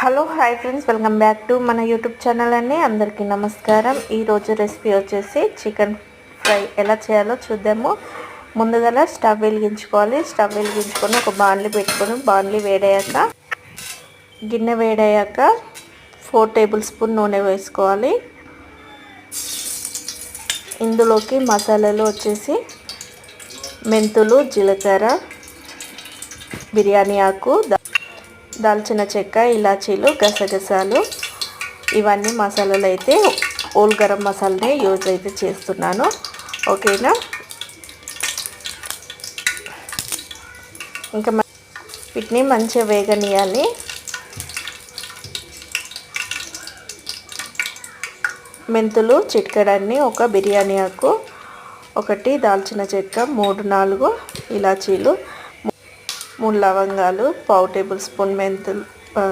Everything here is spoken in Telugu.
Hello hi friends, welcome back to మన యూట్యూబ్ ఛానల్ అండి. అందరికీ నమస్కారం. ఈరోజు రెసిపీ వచ్చేసి చికెన్ ఫ్రై ఎలా చేయాలో చూద్దాము. ముందుగా స్టవ్ వెలిగించుకోవాలి. స్టవ్ వెలిగించుకొని ఒక బాణలి పెట్టుకొని బాణలి గిన్నె వేడయ్యాక 4 టేబుల్ స్పూన్ నూనె వేసుకోవాలి. ఇందులోకి మసాలాలు వచ్చేసి మెంతులు, జీలకర్ర, బిర్యానీ ఆకు, దాల్చిన చెక్క, ఇలాచీలు, గసగసాలు, ఇవన్నీ మసాలాలు అయితే ఓల్ గరం మసాలానే యూజ్ అయితే చేస్తున్నాను. ఓకేనా. ఇంకా వీటిని మంచిగా వేగనీయాలి. మెంతులు చిటికెడన్ని, ఒక బిర్యానీ ఆకు, ఒకటి దాల్చిన చెక్క, 3-4 ఇలాచీలు, 3 లవంగాలు, 1/2 టేబుల్ స్పూన్